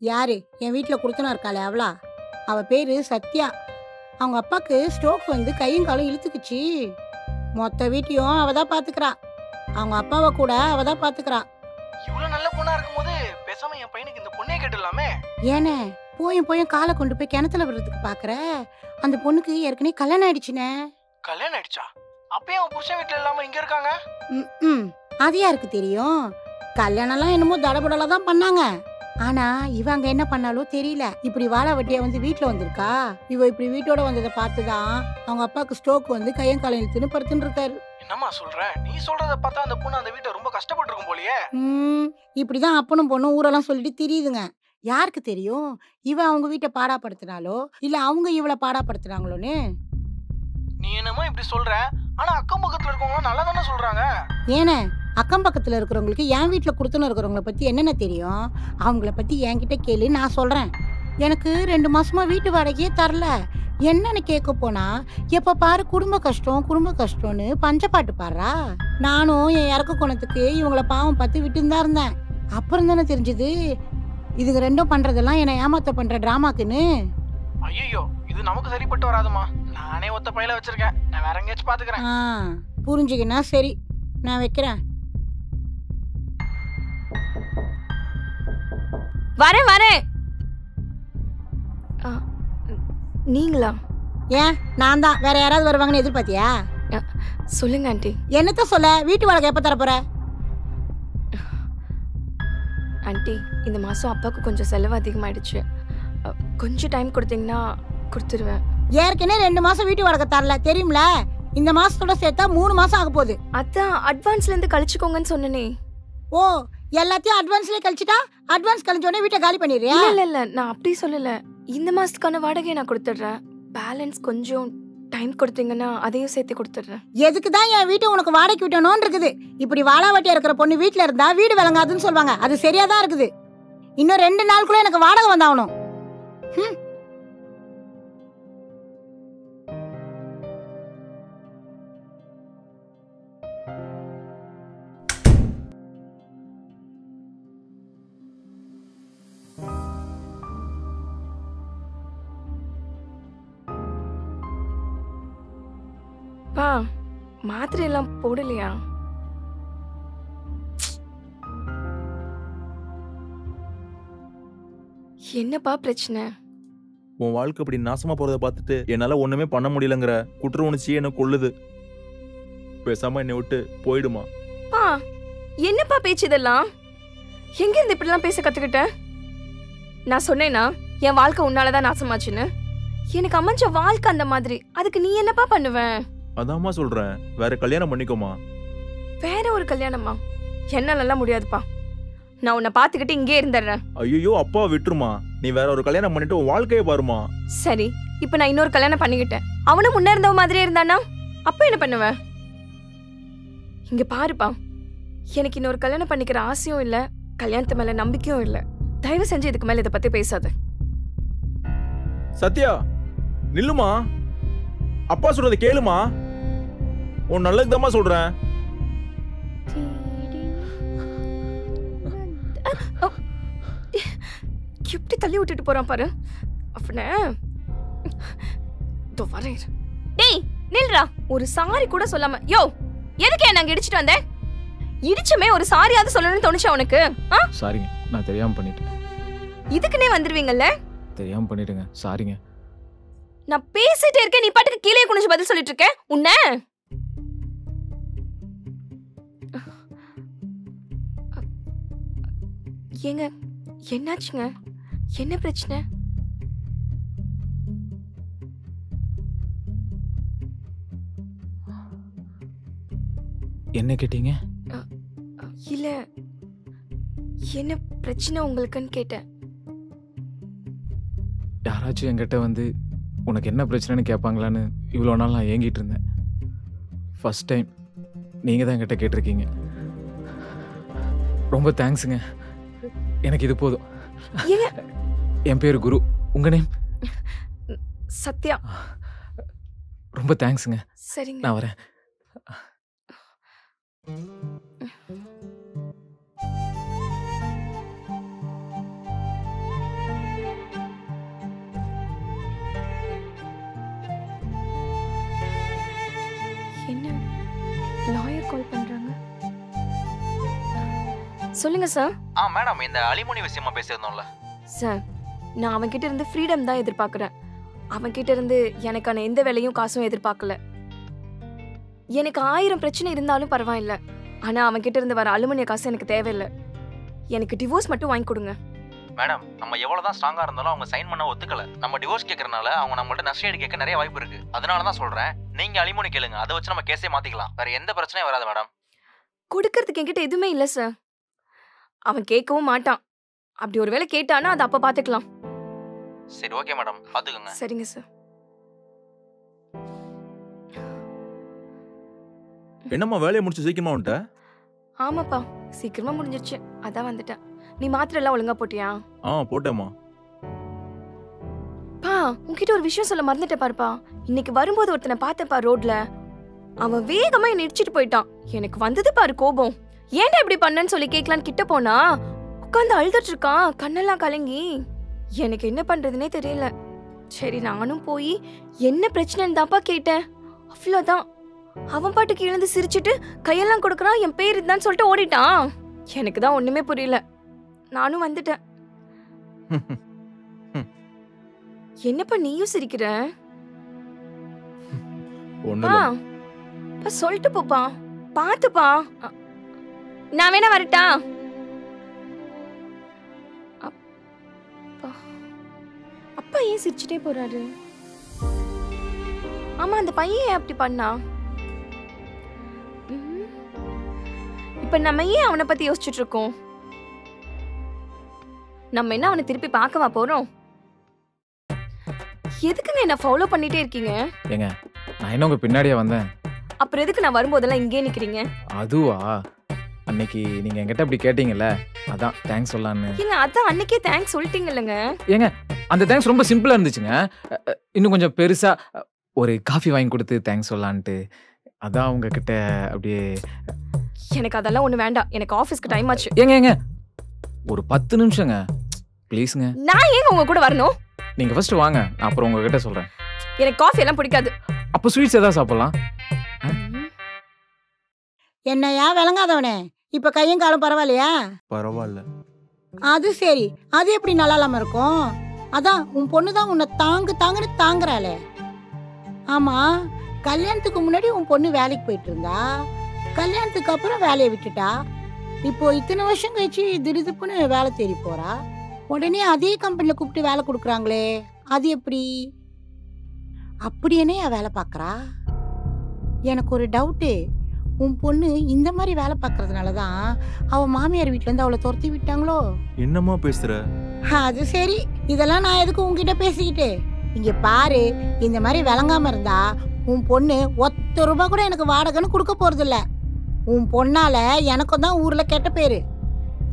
யாரு? என் வீட்ல குடுத்தனம் இருக்காளே அவளா? அவ பேரு சத்யா. அவங்க அப்பாக்கு ஸ்ட்ரோக் வந்து கையும் காலும் இழுத்துக்குச்சு. மொத்த வீட்டையும் அவ தான் பாத்துக்கிறா. அவங்க அப்பாவை கூட அவ தான் பாத்துக்கிறா. இவ்வளவு நல்ல பொண்ணா இருக்கும்போது பேசாம என் பையனுக்கு இந்த பொண்ணே கேட்டுடலாமே. ஏனே போயும் காலை கொண்டு போய் கிணத்துல விடுறதுக்கு பாக்குற? அந்த பொண்ணுக்கு ஏற்கனவே கல்யாணம் ஆயிடுச்சுனே. கல்யாணம் ஆயிடுச்சா? அப்பயே அவன் புருஷன் வீட்டுல இல்லாம இங்க இருக்காங்க. அது யாருக்கு தெரியும்? கல்யாணம்லாம் என்னமோ தடபுடலா தான் பண்ணாங்க. ஆனா இவங்க என்ன பண்ணாலும் தெரியல. இப்படி வாழை வட்டியா வந்து வீட்டுல வந்திருக்கா. இவ இப்படி வீட்டோட வந்ததை பார்த்துதான் அவங்க அப்பாவுக்கு ஸ்ட்ரோக் வந்து கையும் காலம் இழுத்துன்னு படுத்துன்னு இருக்காரு. என்னம்மா சொல்ற? நீ சொல்றத பார்த்தா அந்த பொண்ணு அந்த வீட்டை ரொம்ப கஷ்டப்பட்டு இருக்கும் போலயே. இப்படிதான் அப்பனும் பொண்ணும் ஊரெல்லாம் சொல்லிட்டு தெரியுதுங்க. யாருக்கு தெரியும் இவ அவங்க வீட்டை பாடாப்படுத்தினாலோ இல்ல அவங்க இவளை பாடாப்படுத்துறாங்களோன்னு. நீ என்னமோ இப்படி சொல்ற, ஆனா அக்கம் பக்கத்துல இருக்கவங்க நல்லா தானே சொல்றாங்க. ஏனே அக்கம் பக்கத்துல இருக்கிறவங்களுக்கு என் வீட்டுல கொடுத்துன்னு இருக்கிறவங்கள பத்தி என்னென்ன தெரியும்? அவங்கள பத்தி என்கிட்ட கேளு, நான் சொல்றேன். எனக்கு 2 மாசமா வீட்டு வாடகையே தரல. என்னன்னு கேட்க போனா எப்ப பாரு குடும்ப கஷ்டம்னு பஞ்சப்பாட்டு பாடுறா. நானும் என் இறக்க குணத்துக்கு இவங்கள பாவம் பார்த்து விட்டுன்னு தான் இருந்தேன். அப்புறம் தானே தெரிஞ்சது இதுங்க ரெண்டும் பண்றதெல்லாம் என்னை ஏமாத்த பண்ற டிராமாக்குன்னு. ஐயோ, இது நமக்கு சரிப்பட்டு வராதுமா. நானே ஒத்த பையில வச்சிருக்கேன். நான் வேற எங்கேயாச்சும் பாத்துக்கிறேன். புரிஞ்சுக்கினா சரி, நான் வைக்கிறேன். வரேன். நீங்களா? ஏன் நான் தான், வேற யாராவது வருவாங்கன்னு எதிர்பார்த்தியா? சொல்லுங்க ஆண்டி. என்னத்த சொல்ல? வீட்டு வாடகை எப்ப தரப்போற? ஆண்டி, இந்த மாசம் அப்பாவுக்கு கொஞ்சம் செலவு அதிகமாயிடுச்சு. கொஞ்சம் டைம் கொடுத்தீங்கன்னா கொடுத்துருவேன். ஏற்கனவே 2 மாசம் வீட்டு வாடகை தரல தெரியும்ல. இந்த மாசத்தோட சேர்த்தா 3 மாசம் ஆக போகுது. அதான் அட்வான்ஸ்ல இருந்து கழிச்சுக்கோங்கன்னு சொன்னனே. ஓ, எல்லாத்தையும் அட்வான்ஸ்லயே கழிச்சிட்டா அட்வான்ஸ் கழிஞ்ச உடனே வீட்டை காலி பண்ணிடுறியா? இல்ல நான் அப்படி சொல்லல. இந்த மாசத்துக்கான வாடகையை நான் கொடுத்துடுறேன். பேலன்ஸ் கொஞ்சம் டைம் கொடுத்தீங்கன்னா அதையும் சேர்த்து கொடுத்துடுறேன். எதுக்கு தான் என் வீட்டை உனக்கு வாடகைக்கு விட்டணும்னு இருக்குது? இப்படி வாழாவட்டியா இருக்கிற பொண்ணு வீட்டுல இருந்தா வீடு விளங்காதுன்னு சொல்லுவாங்க. அது சரியா தான் இருக்குது. இன்னும் 2 நாளுக்குள்ள எனக்கு வாடகை வந்தாகணும். பா, மாத்திரை எல்லாம் போடலையா? என்னப்பா பிரச்சனை? உன் வாழ்க்கை அப்படி நாசமா போறத பார்த்துட்டு என்னால ஒண்ணுமே பண்ண முடியலங்கிற குற்ற உணர்ச்சியே என்ன கொள்ளுது. பேசாம என்னை விட்டு போயிடுமா? பா, என்னப்பா பேச்சு இதெல்லாம்? எங்க இருந்து இப்படி எல்லாம் பேச கத்துக்கிட்ட? நான் சொன்னேனா என் வாழ்க்கை உன்னாலதான் நாசமாச்சுன்னு? எனக்கு அமைஞ்ச வாழ்க்கை அந்த மாதிரி. அதுக்கு நீ என்னப்பா பண்ணுவ? அதாம்மா சொல்றேன், வேற கல்யாணம் பண்ணிக்கோமா. வேற ஒரு கல்யாணமா? என்னால முடியாதுப்பா. நான் உன்னை பாத்துக்கிட்டு இங்கே இருந்துடுறேன். ஐயோ, அப்பா விட்டுருமா. நீ வேற ஒரு கல்யாணம் பண்ணிட்டு உன் வாழ்க்கையை பாருமா. சரி, இப்ப நான் இன்னொரு கல்யாணம் பண்ணிக்கிட்டேன். அவனும் முன்ன இருந்தவ மாதிரியே இருந்தானா அப்ப என்ன பண்ணுவ? இங்க பாருப்பா, எனக்கு இன்னொரு கல்யாணம் பண்ணிக்கிற ஆசையும் இல்ல, கல்யாணத்து மேல நம்பிக்கையும் இல்ல. தயவு செஞ்சு இதுக்கு மேல இதை பத்தி பேசாத. சத்யா, நில்லுமா. அப்பா சொல்றத கேளுமா. உன் நல்லதுதாம்மா சொல்றேன். எப்படி தள்ளி விட்டுட்டு போறான் பாரு அவனை. வரேன். டேய் நில்றா. ஒரு சாரி கூட சொல்லாம. யோ, எதுக்கு நாங்க இடிச்சிட்டு வந்தேன்? இடிச்சமே ஒரு சாரியாவது சொல்லணும்னு தோணுச்சா உனக்கு? சாரிங்க, நான் தெரியாம பண்ணிட்டேன். இதுக்குனே வந்துருவீங்கல்ல? தெரியாம பண்ணிட்டேங்க, சாரிங்க. நான் பேசிட்டே இருக்கேன், நீ பாட்டுக்கு கீழே குனிஞ்சு பதில் சொல்லிட்டு இருக்க. உன்ன ஏங்க, என்னாச்சுங்க? என்ன பிரச்சனை? என்ன கேட்டீங்க? இல்ல, என்ன பிரச்சனை உங்களுக்குன்னு கேட்டேன். யாராச்சும் என்கிட்ட வந்து உனக்கு என்ன பிரச்சனைன்னு கேட்பாங்களான்னு இவ்வளோ நாள் நான் ஏங்கிட்டு இருந்தேன். ஃபர்ஸ்ட் டைம் நீங்கள் தான் என்கிட்ட கேட்டிருக்கீங்க. ரொம்ப தேங்க்ஸுங்க. எனக்கு இது போதும். என் பேர் குரு. உங்க நேம்? சத்யா. ரொம்ப தேங்க்ஸுங்க. சரிங்க, நான் வரேன். சொல்லுங்க சார். மேடம், இந்த அலிமோனி விஷயமா பேசியிருந்தோம்ல. சார், நான் அவன்கிட்ட இருந்து ஃப்ரீடம் தான் எதிர்பார்க்குறேன். அவன்கிட்ட இருந்து எனக்கான எந்த வேலையும் காசும் எதிர்பார்க்கல. எனக்கு 1000 பிரச்சனை இருந்தாலும் பரவாயில்ல. ஆனா அவன்கிட்ட இருந்து வர அலுமினிய காசு எனக்கு தேவையில்லை. எனக்கு டிவோர்ஸ் மட்டும் வாங்கி கொடுங்க. மேடம், நம்ம எவ்வளவுதான் ஸ்ட்ராங்கா இருந்தாலும் அவங்க சைன் பண்ண ஒத்துக்கல. நம்ம டிவோர்ஸ் கேட்கறனால அவங்க நம்மள்ட்ட நஷ்டஈடு கேட்க நிறைய வாய்ப்பு இருக்கு. அதனால தான் சொல்றேன், நீங்க அலிமோனி கேளுங்க. அதை வச்சு நம்ம கேஸே மாத்திக்கலாம். வேற எந்த பிரச்சனையும் வராது மேடம். கொடுக்கறதுக்கு என்கிட்ட எதுவுமே இல்லை சார். அவன் கேட்கவும் மாட்டான். அப்படி ஒருவேளை கேட்டானா அதை அப்ப பாத்துக்கலாம். சரி, ஓகே மேடம், பாத்துக்கோங்க. சரிங்க சார். என்னம்மா வேலையை முடிச்சு சீக்கிரமா வந்துட்ட? ஆமாப்பா, சீக்கிரமா முடிஞ்சிருச்சு. அதான் வந்துட்டேன். நீ மாத்திரை எல்லாம் ஒழுங்கா போட்டியா? போட்டேம்மா. பா, உன்கிட்ட ஒரு விஷயம் சொல்ல மறந்துட்டேன் பாருப்பா. இன்னைக்கு வரும்போது ஒருத்தனை பார்த்தேன்ப்பா ரோட்ல. அவன் வேகமா என்னை இடிச்சிட்டு போயிட்டான். எனக்கு வந்தது பாரு கோபம். ஏன்டா இப்படி பண்ணன்னு சொல்லி கேட்கலான்னு கிட்ட போனா உட்காந்து அழுதுட்டு இருக்கான், கண்ணெல்லாம் கலங்கி. எனக்கு என்ன பண்றதுனே தெரியல. சரி, நானும் போய் என்ன பிரச்சனைன்னு தான்ப்பா கேட்டேன். அவ்வளவுதான். அவன் பாட்டுக்கு எழுந்து சிரிச்சிட்டு கையெல்லாம் கொடுக்கறான். என் பேர் இதுதான் சொல்லிட்டு ஓடிட்டான். எனக்கு தான் ஒண்ணுமே புரியல. நானும் வந்துட்டேன். என்னப்பா நீயும் சிரிக்கிற? சொல்லிட்டு போப்பா. பாத்துப்பா. நான் வேணா வரட்டா? அப்பா ஏன் சிரிச்சுட்டே போறாரு? ஆமா, அந்த பையன் ஏன் அப்படி பண்ணா? இப்ப நம்ம ஏன் அவனை பத்தி யோசிச்சுட்டு இருக்கோம்? நம்ம என்ன அவனை திருப்பி பார்க்கவா போறோம்? எதுக்குங்க என்ன ஃபாலோ பண்ணிட்டே இருக்கீங்க? ஏங்க, நான் என்ன உங்க பின்னாடியே வந்தேன். அப்புறம் எதுக்கு நான் வரும்போதெல்லாம் இங்கே நிக்கிறீங்க? அதுவா, அன்னைக்கு நீங்க என்கிட்ட அப்படி கேட்டீங்கல்ல, அதான் தேங்க்ஸ் சொல்லலான்னு. ஏங்க, அதான் அன்னைக்கே தேங்க்ஸ் சொல்லிட்டீங்கல்லங்க. ஏங்க, அந்த தேங்க்ஸ் ரொம்ப சிம்பிளா இருந்துச்சுங்க. இன்னும் கொஞ்சம் பெருசா ஒரு காஃபி வாங்கி கொடுத்து தேங்க்ஸ் சொல்லலான்ட்டு, அதான் உங்ககிட்ட அப்படியே. எனக்கு அதெல்லாம் ஒண்ணு வேண்டாம். எனக்கு ஆபீஸ்க்கு டைம் ஆச்சு. ஏங்க ஒரு 10 நிமிஷங்க ப்ளீஸ்ங்க. நான் ஏங்க உங்க கூட வரணும்? நீங்க ஃபர்ஸ்ட் வாங்க, நான் அப்புறம் உங்ககிட்ட சொல்றேன். எனக்கு காஃபி எல்லாம் பிடிக்காது. அப்போ ஸ்வீட்ஸ் ஏதாவது சாப்பிடலாம். என்னையா விளங்காதவனே, இப்ப கையும் காலம் பரவாயில்லையா? பரவாயில்ல. அது சரி, அது எப்படி நல்லா இல்லாம இருக்கும்? அதான் உன் பொண்ணுதான் உன்னை தாங்குன்னு தாங்குறாளே. ஆமா, கல்யாணத்துக்கு முன்னாடி உன் பொண்ணு வேலைக்கு போயிட்டு இருந்தா, கல்யாணத்துக்கு அப்புறம் வேலையை விட்டுட்டா. இப்போ இத்தனை வருஷம் கழிச்சு திடுதுப்புன்னு வேலை தேடி போறா. உடனே அதே கம்பெனில கூப்பிட்டு வேலை கொடுக்குறாங்களே, அது எப்படி? அப்படி என்னையா வேலை பார்க்கறா? எனக்கு ஒரு டவுட்டு. உன் பொண்ணு இந்த மாதிரி வேலை பார்க்கறதுனாலதான் அவ மாமியார் வீட்டுல இருந்து அவளை துரத்தி விட்டாங்களோ? என்னம்மா பேசுற? அது சரி, இதெல்லாம் நான் எதுக்கு உன்கிட்ட பேசிக்கிட்டு? இங்க பாரு, இந்த மாதிரி விளங்காம இருந்தா உன் பொண்ணு ₹1 கூட எனக்கு வாடகைன்னு கொடுக்க போறது இல்ல. உன் பொண்ணால எனக்கும் தான் ஊர்ல கெட்ட பேரு.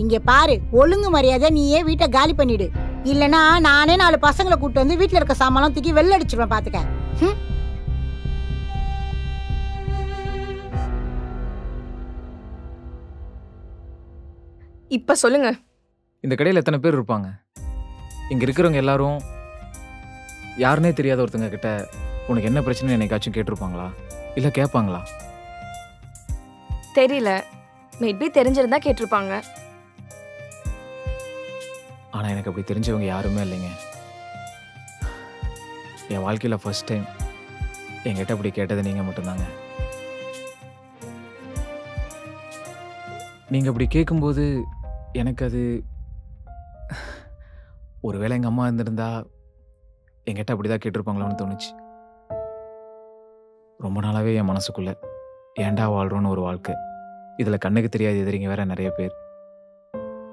இங்க பாரு, ஒழுங்கு மரியாதை நீயே வீட்டை காலி பண்ணிடு. இல்லனா நானே 4 பசங்களை கூட்டு வந்து வீட்டுல இருக்க சாமான் தூக்கி வெளில அடிச்சிருவேன், பாத்துக்க. இப்ப சொல்லுங்க. இந்த கடையில் எத்தனை பேர் இருப்பாங்க? இங்க இருக்கிறவங்க எல்லாரும் யாருன்னே தெரியாத ஒருத்தங்க கிட்ட உனக்கு என்ன பிரச்சனை என்னைக்காச்சும் கேட்டிருப்பாங்களா, இல்ல கேட்பாங்களா? தெரியல. மேபி தெரிஞ்சிருந்தா கேட்டிருப்பாங்க. ஆனா எனக்கு அப்படி தெரிஞ்சவங்க யாருமே இல்லைங்க. என் வாழ்க்கையில ஃபர்ஸ்ட் டைம் என்கிட்ட அப்படி கேட்டது நீங்க மட்டும்தாங்க. நீங்க அப்படி கேட்கும்போது எனக்கு அது, ஒருவேளை எங்க அம்மா இருந்திருந்தா என்கிட்ட அப்படிதான் கேட்டிருப்பாங்களோன்னு தோணுச்சு. ரொம்ப நாளாவே என் மனசுக்குள்ள ஏண்டா வாழ்றோன்னு ஒரு வாழ்க்கை. இதுல கண்ணுக்கு தெரியாது எதிரிங்க வேற நிறைய பேர்.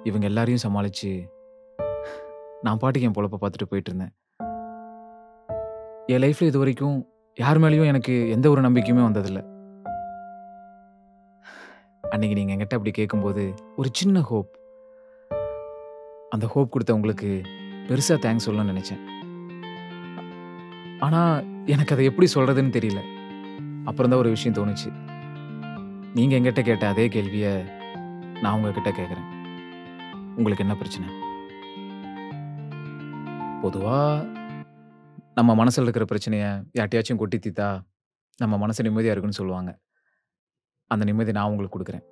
இவங்க எல்லாரையும் சமாளிச்சு நான் பாட்டுக்கு என் பொழப்ப பார்த்துட்டு போயிட்டு இருந்தேன். என் லைஃப்ல இது வரைக்கும் யார் மேலேயும் எனக்கு எந்த ஒரு நம்பிக்கையுமே வந்ததில்லை. அன்னைக்கு நீங்க என்கிட்ட அப்படி கேட்கும்போது ஒரு சின்ன ஹோப், அந்த ஹோப் கொடுத்த உங்களுக்கு பெருசா தேங்க்ஸ் சொல்லணும்னு நினைச்சேன். ஆனா எனக்கு அதை எப்படி சொல்றதுன்னு தெரியல. அப்புறம் தான் ஒரு விஷயம் தோணுச்சு. நீங்க என்கிட்ட கேட்ட அதே கேள்விய நான் உங்ககிட்ட கேட்கிறேன். உங்களுக்கு என்ன பிரச்சனை? பொதுவா நம்ம மனசுல இருக்கிற பிரச்சனைய யார்ட்டையாச்சும் கொட்டி தீத்தா நம்ம மனசு நிம்மதியா இருக்குன்னு சொல்லுவாங்க. அந்த நிம்மதி நான் உங்களுக்கு கொடுக்குறேன்.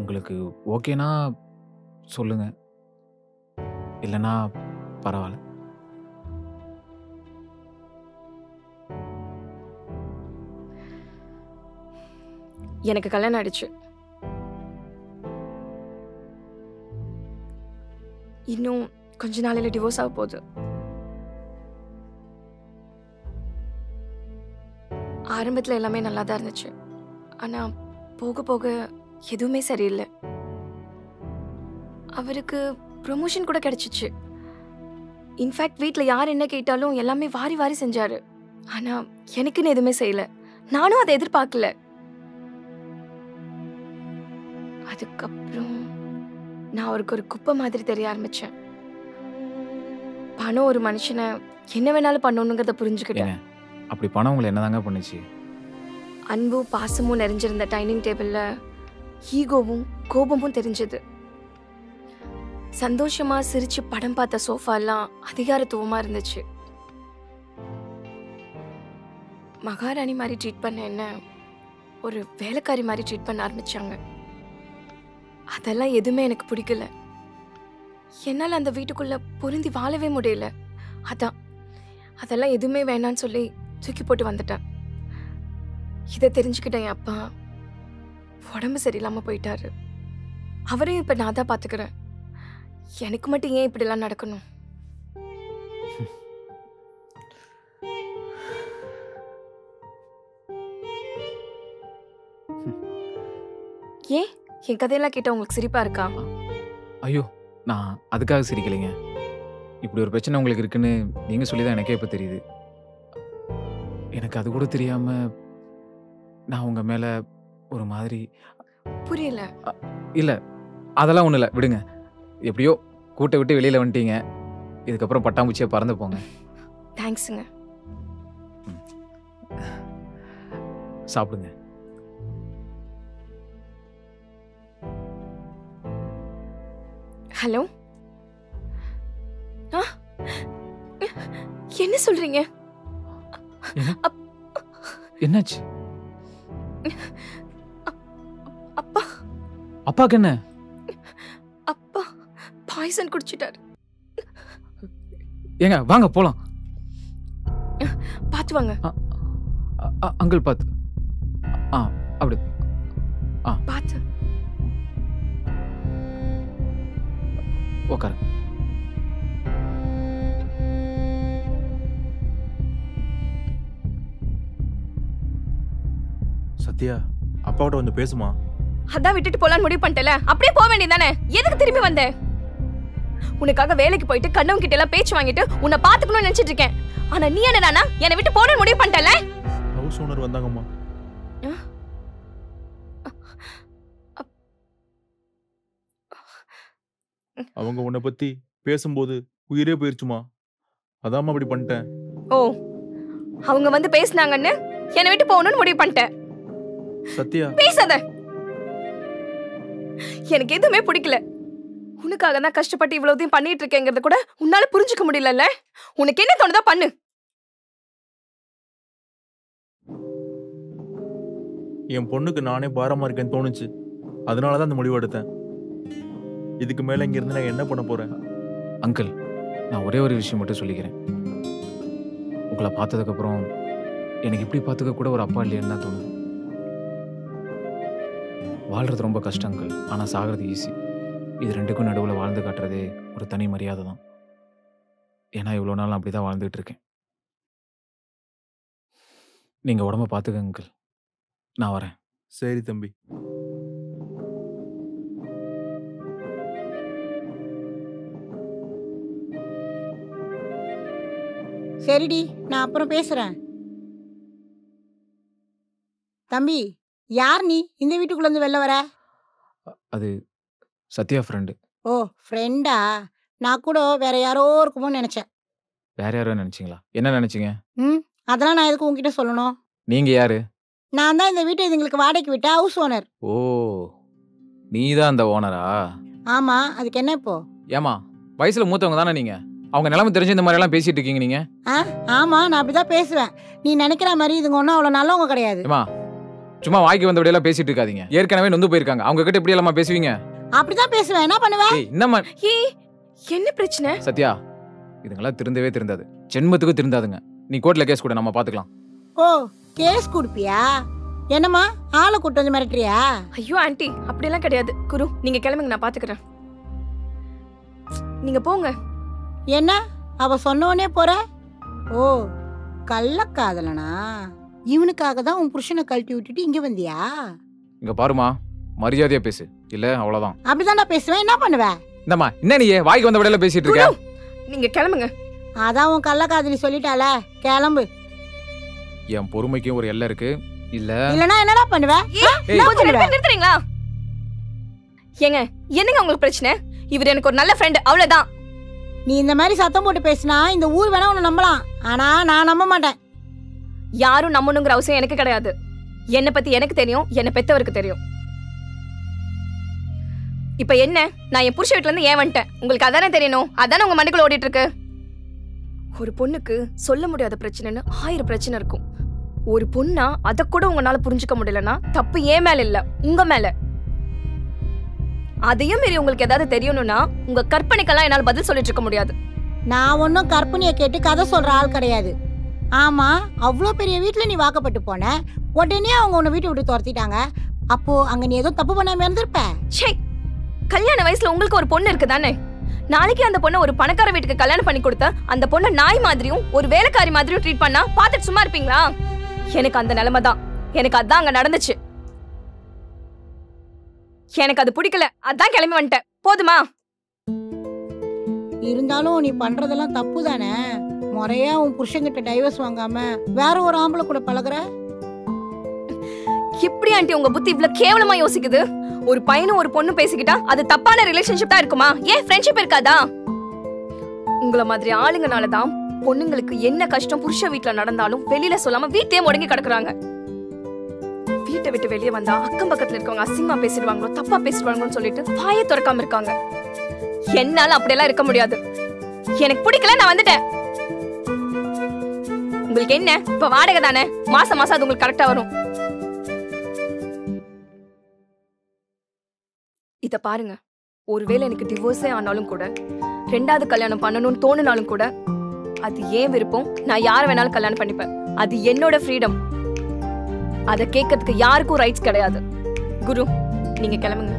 உங்களுக்கு ஓகேனா சொல்லுங்க, இல்லைன்னா பரவாயில்ல. எனக்கு கல்யாணம் ஆயிடுச்சு. இன்னும் கொஞ்ச நாளையில டிவோர்ஸ் ஆக போகுது. ஆரம்பத்துல எல்லாமே நல்லா தான் இருந்துச்சு. ஆனா போக போக எதுவுமே சரியில்லை. அவருக்கு ப்ரொமோஷன் கூட கிடைச்சிச்சு. இன்ஃபேக்ட் வீட்டில் யார் என்ன கேட்டாலும் எல்லாமே வாரி வாரி செஞ்சாரு. ஆனா எனக்குன்னு எதுவுமே செய்யல. நானும் அதை எதிர்பார்க்கல. அதுக்கப்புறம் நான் அவருக்கு ஒரு குப்பை மாதிரி தெரிய ஆரம்பிச்சேன். பணம் ஒரு மனுஷனை என்ன வேணாலும் பண்ணணுங்கிறத புரிஞ்சுக்கிட்டேன். அப்படி பணம் உங்களை என்னதாங்க பண்ணுச்சு? அன்பும் பாசமும் நிறைஞ்சிருந்த டைனிங் டேபிள்ல ஈகோவும் கோபமும் தெரிஞ்சது. சந்தோஷமா சிரிச்சு படம் பார்த்த சோஃபா எல்லாம் அதிகாரத்துவமா இருந்துச்சு. மகாராணி மாதிரி ட்ரீட் பண்ண என்ன ஒரு வேலைக்காரி மாதிரி ட்ரீட் பண்ண ஆரம்பிச்சாங்க. அதெல்லாம் எதுவுமே எனக்கு பிடிக்கல. என்னால அந்த வீட்டுக்குள்ள பொருந்தி வாழவே முடியல. அதெல்லாம் எதுவுமே வேணான்னு சொல்லி தூக்கி போட்டு வந்துட்டேன். இதை தெரிஞ்சுக்கிட்ட என் அப்பா உடம்பு சரியில்லாம போயிட்டாரு. அவரையும் இப்ப நான் தான் பாத்துக்கிறேன். எனக்கு மட்டும் ஏன் இப்படி எல்லாம் நடக்கணும்? ஏன் என் கதையெல்லாம் கேட்ட உங்களுக்கு சிரிப்பா இருக்கா? ஐயோ, நான் அதுக்காக சிரிக்கலைங்க. இப்படி ஒரு பிரச்சனை உங்களுக்கு இருக்குன்னு நீங்க சொல்லிதான் எனக்கே இப்ப தெரியுது. எனக்கு அது கூட தெரியாம நான் உங்க மேல ஒரு மாதிரி. புரியல. இல்ல, அதெல்லாம் ஒண்ணு இல்ல, விடுங்க. எப்படியோ கூட்டை விட்டு வெளியில வந்துட்டீங்க. இதுக்கப்புறம் பட்டாம்பூச்சியா பறந்து போங்க. தேங்க்ஸுங்க. சாப்பிடுங்க. ஹலோ. என்ன சொல்றீங்க? என்னாச்சு? அப்பா. அப்பாக்கு என்ன? அப்பா பாய்சன் குடிச்சிட்டாரு. ஏங்க வாங்க போலாம். பாத்து வாங்க. அங்கிள் பாத்து. அப்படி பாத்து உட்காரு. சத்யா, அப்பாவோட வந்து பேசுமா? அதான் விட்டுட்டு போலான்னு முடிவு பண்ணிட்டல. அப்படியே போக வேண்டியதானே? எதுக்கு திரும்பி வந்த? உனக்காக வேலைக்கு போயிட்டு கண்ணவங்க கிட்ட எல்லாம் பேச்சு வாங்கிட்டு உன்னை பாத்துக்கணும்னு நினைச்சிட்டு இருக்கேன். ஆனா நீ என்னடானா என்னை விட்டு போகணும்னு முடிவு பண்ணிட்டல. House owner வந்தாங்கம்மா. அவங்க உன்னை பத்தி பேசும்போது உயிரே போயிருச்சுமா. அதாம்மா அப்படி பண்ணிட்டேன். ஓ, அவங்க வந்து பேசினாங்கன்னு என்னை விட்டு போகணும்னு முடிவு பண்ணிட்டேன். சத்யா, பேசாத. எனக்கு எதுவுமே பிடிக்கல. உனக்காக தான் கஷ்டப்பட்டு இவ்வளவுதையும் பண்ணிட்டு இருக்கேங்கிறத கூட உன்னால புரிஞ்சுக்க முடியலல்ல. உனக்கு என்ன தோணுதா பண்ணு. என் பொண்ணுக்கு நானே பாரமா இருக்கேன்னு தோணுச்சு. அதனாலதான் அந்த முடிவு எடுத்தேன். இதுக்கு மேல இங்க இருந்து நான் என்ன பண்ண போறேன்? அங்கிள், நான் ஒரே ஒரு விஷயம் மட்டும் சொல்லிக்கிறேன். உங்களை பார்த்ததுக்கு அப்புறம் எனக்கு இப்படி பார்த்துக்க கூட ஒரு அப்பா இல்லைன்னு தான் தோணுது. வாழ்றது ரொம்ப கஷ்டம் அங்கிள், ஆனால் சாகிறது ஈஸி. இது ரெண்டுக்கும் நடுவில் வாழ்ந்து காட்டுறதே ஒரு தனி மரியாதை தான். ஏன்னா இவ்வளோ நாள் அப்படி தான் வாழ்ந்துட்டு இருக்கேன். நீங்கள் உடம்ப பார்த்துக்க அங்கிள். நான் வரேன். சரி தம்பி. சரிடி, நான் அப்புறம் பேசுறேன். தம்பி, யார் நீ இந்த வீட்டுக்குள்ள இருந்து வெளில வர? அது சத்யா ஃப்ரெண்டு. ஓ, ஃப்ரெண்டா? நான் கூட வேற யாரோ இருக்குமோன்னு நினைச்சேன். வேற யாரோ நினைச்சிங்களா? என்ன நினைச்சிங்க? அதெல்லாம் நான் எதுக்கு உங்ககிட்ட சொல்லணும்? நீங்க யாரு? நான் தான் இந்த வீட்டை இதுங்களுக்கு வாடகைக்கு விட்ட ஹவுஸ் ஓனர். ஓ, நீ தான் அந்த ஓனரா? ஆமா, அதுக்கு என்ன இப்போ? ஏமா, வயசுல மூத்தவங்க தானே நீங்க? அவங்க நிலைமை தெரிஞ்சு இந்த மாதிரி எல்லாம் பேசிட்டு இருக்கீங்க நீங்க? ஆமா, நான் அப்படிதான் பேசுவேன். நீ நினைக்கிற மாதிரி இதுங்க ஒன்றும் அவ்வளோ நல்லவங்க கிடையாது. ஏமா, சும்மா வாய்க்கு வந்தபடியெல்லாம் பேசிட்டு இருக்காதீங்க. ஏற்கனவே நொந்து போயிருக்காங்க. அவங்க கிட்ட எப்படி எல்லாமா பேசுவீங்க? அப்படிதான் பேசுவேன். என்ன பண்ணுவேன்? ஏய் என்னம்மா ஏய் என்ன பிரச்சனை? சத்யா, இதுங்கெல்லாம் திருந்தவே திருந்தாது. ஜென்மத்துக்கு திருந்தாதுங்க. நீ கோர்ட்ல கேஸ் கூட நம்ம பாத்துக்கலாம். ஓ, கேஸ் கொடுப்பியா? என்னம்மா ஆளை கூட்டு வந்து மிரட்டுறியா? ஐயோ ஆண்டி, அப்படியெல்லாம் கிடையாது. குரு நீங்க கிளம்புங்க, நான் பாத்துக்கிறேன். நீங்க போங்க. என்ன அவ சொன்னோனே போற? ஓ, கள்ளக்காதலனா? இவனுக்காக தான் உன் புருஷனை கழட்டி விட்டுட்டு இங்க வந்தியா? இங்க பாருமா, மரியாதையா பேசு. இல்ல அவ்வளவுதான். அப்படிதான் நான் பேசுவேன். என்ன பண்ணுவேன்? இந்தம்மா என்ன நீ வாய்க்கு வந்தபடியெல்லாம் பேசிட்டு இருக்க? நீங்க கிளம்புங்க. அதான் உன் கள்ளக்காதலி சொல்லிட்டால, கிளம்பு. என் பொறுமைக்கும் ஒரு எல்லை இருக்கு. இல்லனா என்னடா பண்ணுவ? கொஞ்சம் நிறுத்துறீங்களா? ஏங்க என்னங்க உங்களுக்கு பிரச்சனை? இவர் எனக்கு ஒரு நல்ல ஃப்ரெண்ட், அவ்வளவுதான். நீ இந்த மாதிரி சத்தம் போட்டு பேசினா இந்த ஊர் வேணா உன்னை நம்பலாம். ஆனா நான் நம்ப மாட்டேன். யாரும் நம்பணுங்கிற அவசியம் எனக்கு கிடையாது. என்னை பத்தி எனக்கு தெரியும், என்னை பெத்தவருக்கு தெரியும். இப்ப என்ன, நான் என் புருஷ வீட்டுல இருந்து ஏன் வந்துட்டேன்? உங்களுக்கு அதானே தெரியணும். அதானே உங்க மண்ணுக்குள்ள ஓடிட்டு இருக்கு. ஒரு பொண்ணுக்கு சொல்ல முடியாத பிரச்சனைன்னு 1000 பிரச்சனை இருக்கும். ஒரு பொண்ணா அத கூட உங்களால புரிஞ்சுக்க முடியலன்னா தப்பு ஏன் மேல இல்ல, உங்க மேல. அதையும் மீறி உங்களுக்கு ஏதாவது தெரியணும்னா உங்க கற்பனைக்கெல்லாம் என்னால பதில் சொல்லிட்டு இருக்க முடியாது. நான் ஒன்னும் கற்பனையை கேட்டு கதை சொல்ற ஆள் கிடையாது. ஆமா, அவ்வளோ பெரிய வீட்டுல நீ வாக்கப்பட்டு போன, உடனே அவங்க உன்னை வீட்டை விட்டு துரத்திட்டாங்க. அப்போ அங்க நீ ஏதோ தப்பு பண்ணாம இருந்திருப்ப. சே, கல்யாண வயசுல உங்களுக்கு ஒரு பொண்ணு இருக்கு தானே? நாளைக்கு அந்த பொண்ணை ஒரு பணக்கார வீட்டுக்கு கல்யாணம் பண்ணி கொடுத்தா அந்த பொண்ணை நாய் மாதிரியும் ஒரு வேலைக்காரி மாதிரியும் ட்ரீட் பண்ணா பாத்துட்டு சும்மா இருப்பீங்களா? எனக்கு அந்த நிலைமை தான். எனக்கு அதான் அங்க நடந்துச்சு. எனக்கு அது பிடிக்கல, அதான் கிளம்பி வந்துட்டேன். போதுமா? இருந்தாலும் நீ பண்றதெல்லாம் தப்பு தானே. முறையா உன் புருஷன்கிட்ட டைவர்ஸ் வாங்காம வேற ஒரு ஆம்பளை கூட பழகுற. எப்படி ஆண்டி உங்க புத்தி இவ்வளவு கேவலமா யோசிக்குது? ஒரு பையனும் ஒரு பொண்ணு பேசிக்கிட்டா அது தப்பான ரிலேஷன்ஷிப் தான் இருக்குமா? ஏன் ஃப்ரெண்ட்ஷிப் இருக்காதா? உங்கள மாதிரி ஆளுங்கனாலதான் பொண்ணுங்களுக்கு என்ன கஷ்டம் புருஷ வீட்டுல நடந்தாலும் வெளியில சொல்லாம வீட்டையே முடங்கி கிடக்குறாங்க. வீட்டை விட்டு வெளியே வந்தா அக்கம் பக்கத்துல இருக்கவங்க அசிங்கமா பேசிடுவாங்களோ, தப்பா பேசிடுவாங்களோன்னு சொல்லிட்டு வாயை திறக்காம இருக்காங்க. என்னால அப்படியெல்லாம் இருக்க முடியாது. எனக்கு பிடிக்கல, நான் வந்துட்டேன். உங்களுக்கு என்ன இப்ப வாடகை தானே, மாசம் மாசம் அது உங்களுக்கு கரெக்டா வரும். இத பாருங்க, ஒருவேளை எனக்கு டிவோர்ஸே ஆனாலும் கூட, 2வது கல்யாணம் பண்ணணும்னு தோணுனாலும் கூட, அது ஏன் விருப்பம். நான் யார வேணாலும் கல்யாணம் பண்ணிப்பேன். அது என்னோட ஃப்ரீடம். அத கேட்கறதுக்கு யாருக்கும் ரைட்ஸ் கிடையாது. குரு நீங்க கிளம்புங்க.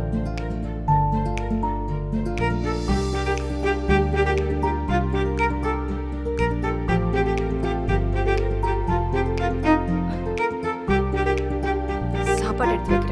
சாப்பாடு எடுத்து வைக்க.